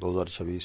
2026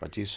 25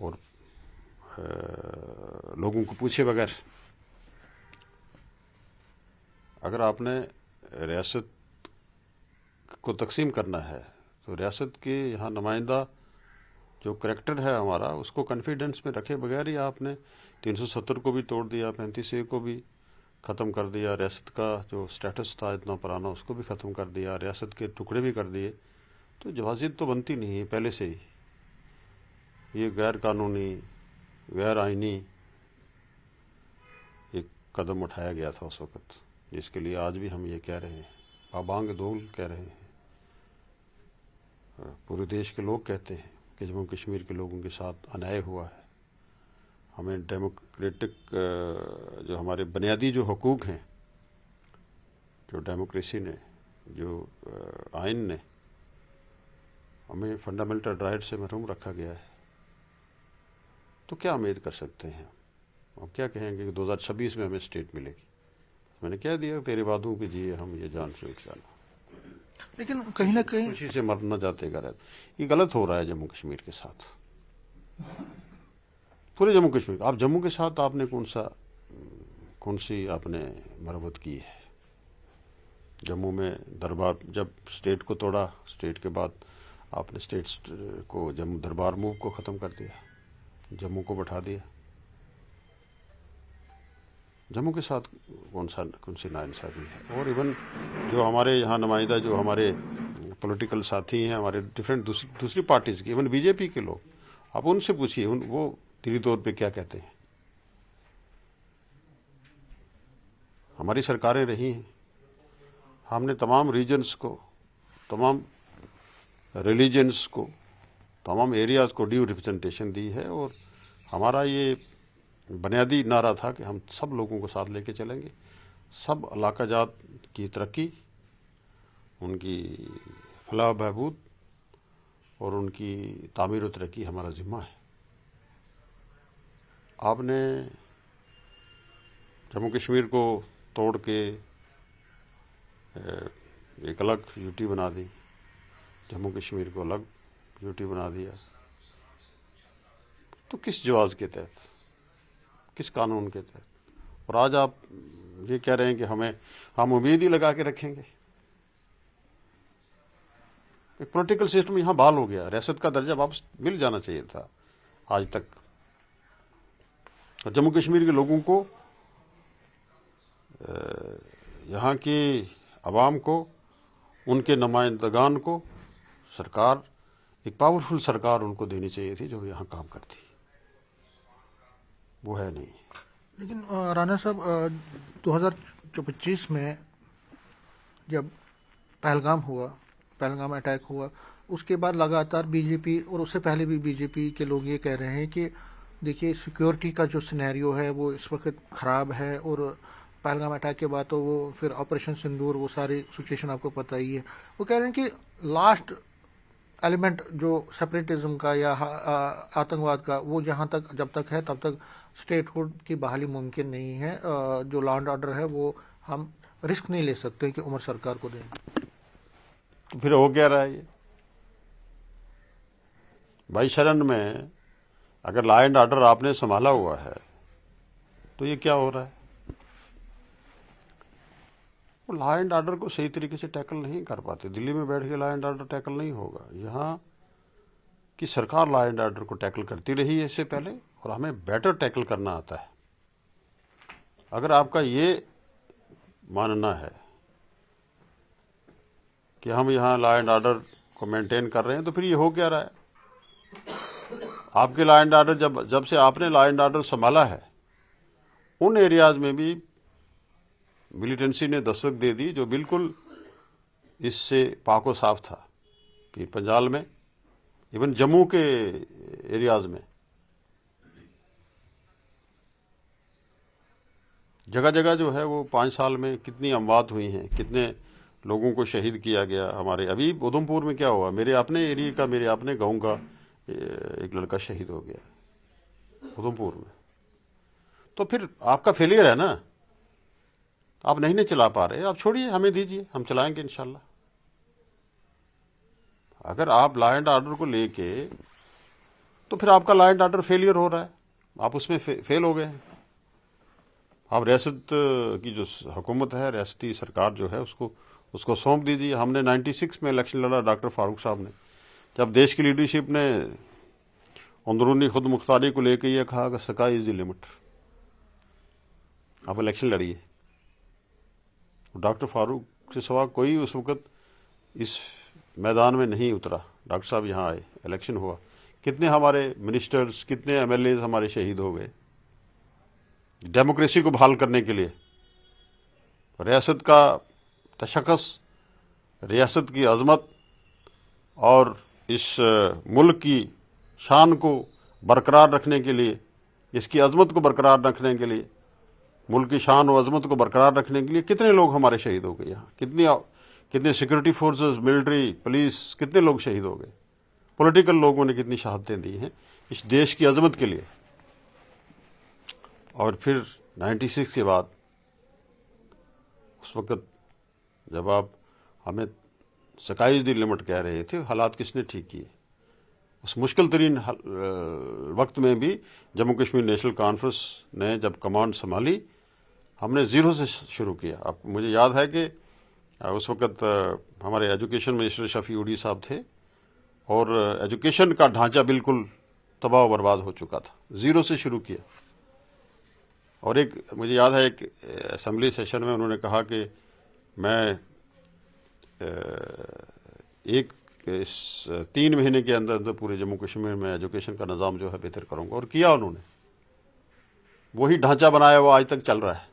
اور لوگوں کو پوچھے بغیر اگر آپ نے ریاست کو تقسیم کرنا ہے تو ریاست کے یہاں نمائندہ جو کریکٹر ہے ہمارا اس کو کانفیڈنس میں رکھے بغیر ہی آپ نے 370 کو بھی توڑ دیا، 35A کو بھی ختم کر دیا، ریاست کا جو سٹیٹس تھا اتنا پرانا اس کو بھی ختم کر دیا، ریاست کے ٹکڑے بھی کر دیے، تو جوازیت تو بنتی نہیں ہے پہلے سے ہی. یہ غیر قانونی، غیر آئینی ایک قدم اٹھایا گیا تھا اس وقت، جس کے لیے آج بھی ہم یہ کہہ رہے ہیں، آبانگ دول کہہ رہے ہیں، پورے دیش کے لوگ کہتے ہیں کہ جموں کشمیر کے لوگوں کے ساتھ انیائے ہوا ہے. ہمیں ڈیموکریٹک جو ہمارے بنیادی جو حقوق ہیں، جو ڈیموکریسی نے، جو آئین نے، ہمیں فنڈامنٹل رائٹ سے محروم رکھا گیا ہے. تو کیا امید کر سکتے ہیں ہم کیا کہیں گے کہ 2026 میں ہمیں اسٹیٹ ملے گی؟ میں نے کہہ دیا تیرے وعدوں کے جیے ہم یہ جان سے انشاءاللہ. لیکن کہیں نہ کہیں خوشی سے مرنا جاتے گا رہتا. یہ غلط ہو رہا ہے جموں کشمیر کے ساتھ، پورے جموں کشمیر. آپ جموں کے ساتھ آپ نے کون سی آپ نے مرمت کی ہے؟ جموں میں دربار جب اسٹیٹ کو توڑا، اسٹیٹ کے بعد آپ نے اسٹیٹ کو جموں دربار موو کو ختم کر دیا، جموں کو بٹھا دیا. جموں کے ساتھ کون سی ناانصافی ہے؟ اور ایون جو ہمارے یہاں نمائندہ، جو ہمارے پولیٹیکل ساتھی ہیں ہمارے ڈفرینٹ دوسری پارٹیز کے، ایون بی جے پی کے لوگ، آپ ان سے پوچھیے وہ دلی طور پہ کیا کہتے ہیں. ہماری سرکاریں رہی ہیں، ہم نے تمام ریجنز کو، تمام ریلیجنز کو، تمام ایریاز کو ڈیو ریپرزنٹیشن دی ہے، اور ہمارا یہ بنیادی نعرہ تھا کہ ہم سب لوگوں کو ساتھ لے کے چلیں گے. سب علاقہ جات کی ترقی، ان کی فلاح و بہبود اور ان کی تعمیر و ترقی ہمارا ذمہ ہے. آپ نے جموں کشمیر کو توڑ کے ایک الگ یوٹی بنا دی، جموں کشمیر کو الگ یوٹی بنا دیا. تو کس جواز کے تحت، کس قانون کے تحت؟ اور آج آپ یہ کہہ رہے ہیں کہ ہم امید ہی لگا کے رکھیں گے. ایک پولیٹیکل سسٹم یہاں بحال ہو گیا، ریاست کا درجہ واپس مل جانا چاہیے تھا آج تک. اور جموں کشمیر کے لوگوں کو، یہاں کی عوام کو، ان کے نمائندگان کو سرکار، ایک پاورفل سرکار ان کو دینی چاہیے تھی جو یہاں کام کرتی. وہ ہے نہیں. لیکن رانا صاحب 2025 میں جب پہلگام اٹیک ہوا، اس کے بعد لگاتار بی جے پی، اور اس سے پہلے بھی بی جے پی کے لوگ یہ کہہ رہے ہیں کہ دیکھیے سیکیورٹی کا جو سینیریو ہے وہ اس وقت خراب ہے، اور پہلگام اٹیک کے بعد تو وہ پھر آپریشن سندور، وہ ساری سچویشن آپ کو پتہ ہی ہے. وہ کہہ رہے ہیں کہ لاسٹ ایلیمنٹ جو سپریٹزم کا یا آتنکواد کا، وہ جب تک ہے تب تک اسٹیٹ ہوڈ کی بحالی ممکن نہیں ہے. جو لا اینڈ آرڈر ہے وہ ہم رسک نہیں لے سکتے کہ عمر سرکار کو دیں. پھر ہو کیا رہا ہے یہ؟ بھائی شرن میں اگر لا اینڈ آرڈر آپ نے سنبھالا ہوا ہے تو یہ کیا ہو رہا ہے؟ وہ لا اینڈ آرڈر کو صحیح طریقے سے ٹیکل نہیں کر پاتے. دلی میں بیٹھ کے لا اینڈ آرڈر ٹیکل نہیں ہوگا. یہاں کی سرکار لا اینڈ آرڈر کو ٹیکل کرتی رہی ہے اس سے پہلے، اور ہمیں بیٹر ٹیکل کرنا آتا ہے. اگر آپ کا یہ ماننا ہے کہ ہم یہاں لا اینڈ آرڈر کو مینٹین کر رہے ہیں تو پھر یہ ہو کیا رہا ہے؟ آپ کے لا اینڈ آرڈر جب سے آپ نے لا اینڈ آرڈر سنبھالا ہے، ان ایریاز میں بھی ملیٹنسی نے دستک دے دی جو بالکل اس سے پاک و صاف تھا. پیر پنجال میں، ایون جموں کے ایریاز میں جگہ جگہ جو ہے وہ 5 سال میں کتنی اموات ہوئی ہیں، کتنے لوگوں کو شہید کیا گیا. ہمارے ابھی ادھمپور میں کیا ہوا، میرے اپنے ایریے کا، میرے اپنے گاؤں کا ایک لڑکا شہید ہو گیا ادھمپور میں. تو پھر آپ کا فیلئر ہے نا، آپ نہیں چلا پا رہے، آپ چھوڑیے، ہمیں دیجیے، ہم چلائیں گے انشاءاللہ. اگر آپ لا اینڈ آرڈر کو لے کے تو پھر آپ کا لا اینڈ آرڈر فیلئر ہو رہا ہے, آپ اس میں فیل ہو گئے ہیں. آپ ریاست کی جو حکومت ہے, ریاستی سرکار جو ہے, اس کو سونپ دیجیے. ہم نے 96 میں الیکشن لڑا ڈاکٹر فاروق صاحب نے, جب دیش کی لیڈرشپ نے اندرونی خود مختاری کو لے کے یہ کہا کہ سکائی از دی لمٹ, آپ الیکشن لڑیے. ڈاکٹر فاروق سے سوا کوئی اس وقت اس میدان میں نہیں اترا. ڈاکٹر صاحب یہاں آئے, الیکشن ہوا, کتنے ہمارے منسٹرز, کتنے ایم ایل ایز ہمارے شہید ہو گئے ڈیموکریسی کو بحال کرنے کے لیے. ریاست کا تشخص, ریاست کی عظمت اور اس ملک کی شان کو برقرار رکھنے کے لیے, اس کی عظمت کو برقرار رکھنے کے لیے, ملک کی شان و عظمت کو برقرار رکھنے کے لیے کتنے لوگ ہمارے شہید ہو گئے. یہاں کتنے سیکورٹی فورسز, ملٹری, پولیس, کتنے لوگ شہید ہو گئے. پولیٹیکل لوگوں نے کتنی شہادتیں دی ہیں اس دیش کی عظمت کے لیے. اور پھر 96 کے بعد, اس وقت جب آپ ہمیں سکائی دی لمٹ کہہ رہے تھے, حالات کس نے ٹھیک کیے؟ اس مشکل ترین وقت میں بھی جموں کشمیر نیشنل کانفرنس نے جب کمانڈ سنبھالی, ہم نے زیرو سے شروع کیا. اب مجھے یاد ہے کہ اس وقت ہمارے ایجوکیشن منسٹر شفیع اوڈی صاحب تھے, اور ایجوکیشن کا ڈھانچہ بالکل تباہ و برباد ہو چکا تھا. زیرو سے شروع کیا. اور مجھے یاد ہے ایک اسمبلی سیشن میں انہوں نے کہا کہ میں 3 مہینے کے اندر پورے جموں کشمیر میں ایجوکیشن کا نظام جو ہے بہتر کروں گا, اور کیا انہوں نے. وہی ڈھانچہ بنایا وہ آج تک چل رہا ہے.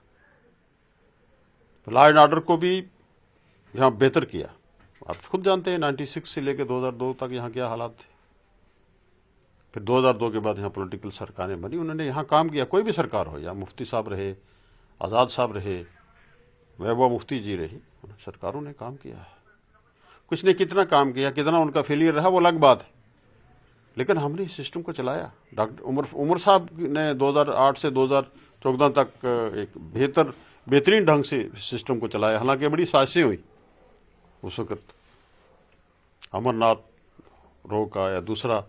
لا اینڈ آرڈر کو بھی یہاں بہتر کیا. آپ خود جانتے ہیں 96 سے لے کے 2002 تک یہاں کیا حالات تھے. پھر 2002 کے بعد یہاں پولیٹیکل سرکاریں بنی, انہوں نے یہاں کام کیا. کوئی بھی سرکار ہو, یا مفتی صاحب رہے, آزاد صاحب رہے, محبوبہ مفتی جی رہی, سرکاروں نے کام کیا ہے. کچھ نے کتنا کام کیا, کتنا ان کا فیلئر رہا وہ الگ بات ہے, لیکن ہم نے اس سسٹم کو چلایا. ڈاکٹر عمر صاحب نے 2008 سے 2014 تک ایک بہترین ڈھنگ سے سسٹم کو چلایا. حالانکہ بڑی سازشیں ہوئی اس وقت, امرناتھ رو کا یا دوسرا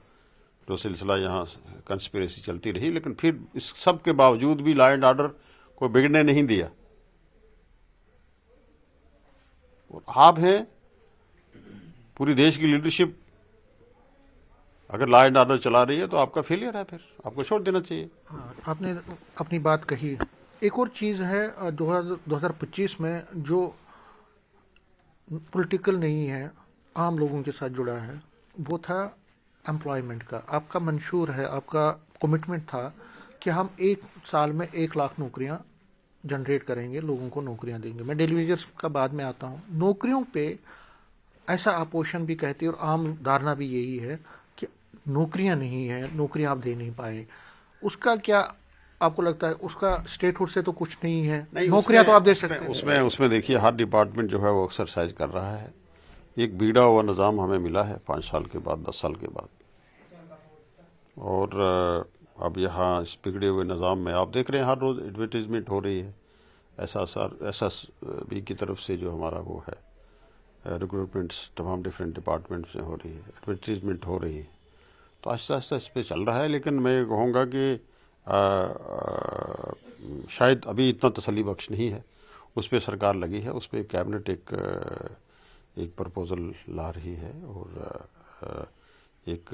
جو سلسلہ یہاں کنسپریسی چلتی رہی, لیکن پھر اس سب کے باوجود بھی لا اینڈ آرڈر کو بگڑنے نہیں دیا. اور آپ ہیں, پوری دیش کی لیڈرشپ اگر لا اینڈ آرڈر چلا رہی ہے تو آپ کا فیلئر ہے, پھر آپ کو چھوڑ دینا چاہیے. آپ نے اپنی بات کہی. ایک اور چیز ہے 2025 میں جو پولیٹیکل نہیں ہے, عام لوگوں کے ساتھ جڑا ہے, وہ تھا امپلائمنٹ کا. آپ کا منشور ہے, آپ کا کمٹمنٹ تھا کہ ہم 1 سال میں 1 لاکھ نوکریاں جنریٹ کریں گے, لوگوں کو نوکریاں دیں گے. میں ڈیلی ویجرز کا بعد میں آتا ہوں. نوکریوں پہ ایسا اپوزیشن بھی کہتی ہے, اور عام دھارنا بھی یہی ہے کہ نوکریاں نہیں ہیں, نوکریاں آپ دے نہیں پائے. اس کا کیا آپ کو لگتا ہے, اس کا اسٹیٹ ہوڈ سے تو کچھ نہیں ہے, نوکریاں تو آپ دے سکتے ہیں. اس میں دیکھیے ہر ڈپارٹمنٹ جو ہے وہ ایکسرسائز کر رہا ہے. ایک بیڑا ہوا نظام ہمیں ملا ہے 5 سال کے بعد, 10 سال کے بعد, اور اب یہاں اس بگڑے ہوئے نظام میں آپ دیکھ رہے ہیں ہر روز ایڈورٹیزمنٹ ہو رہی ہے. ایسا بھی کی طرف سے جو ہمارا وہ ہے ریکروٹمنٹس تمام ڈفرینٹ ڈپارٹمنٹس میں ہو رہی ہے, ایڈورٹیزمنٹ ہو رہی ہے. تو آہستہ آہستہ اس پہ چل رہا ہے. لیکن میں کہوں گا کہ شاید ابھی اتنا تسلی بخش نہیں ہے. اس پہ سرکار لگی ہے, اس پہ کیبنٹ ایک پرپوزل لا رہی ہے, اور ایک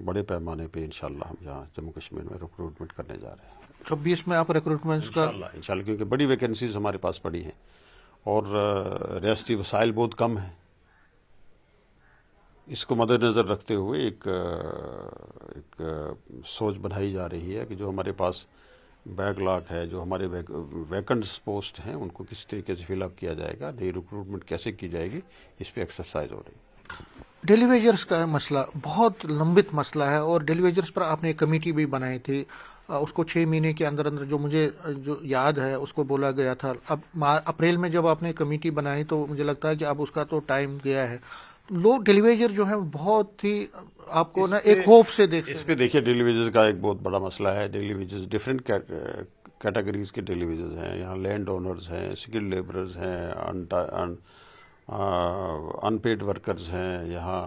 بڑے پیمانے پہ انشاءاللہ ہم یہاں جموں کشمیر میں ریکروٹمنٹ کرنے جا رہے ہیں. 26 میں آپ ریکروٹمنٹس کا انشاءاللہ, کیونکہ بڑی ویکنسیز ہمارے پاس پڑی ہیں, اور ریاستی وسائل بہت کم ہیں. اس کو مد نظر رکھتے ہوئے ایک سوچ بنائی جا رہی ہے کہ جو ہمارے پاس بیک لاگ ہے, جو ہمارے ویکنٹس پوسٹ ہیں, ان کو کس طریقے سے فل اپ کیا جائے گا, نئی ریکروٹمنٹ کیسے کی جائے گی, اس پہ ایکسرسائز ہو رہی ہے. ڈیلی ویجرز کا مسئلہ بہت لمبت مسئلہ ہے, اور ڈیلی ویجرز پر آپ نے ایک کمیٹی بھی بنائی تھی. اس کو 6 مہینے کے اندر جو مجھے یاد ہے اس کو بولا گیا تھا. اب اپریل میں جب آپ نے کمیٹی بنائی تو مجھے لگتا ہے کہ اب اس کا تو ٹائم گیا ہے. لوگ ڈیلی ویجر جو ہیں بہت ہی آپ کو نا ایک ہوپ سے دیکھتے ہیں. اس پہ دیکھیے ڈیلی ویجز کا ایک بہت بڑا مسئلہ ہے. ڈیلی ویجز ڈفرینٹ کیٹیگریز کے ڈیلی ویجز ہیں. یہاں لینڈ اونرز ہیں, اسکلڈ لیبرز ہیں, ان پیڈ ورکرز ہیں, یہاں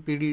PD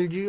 LG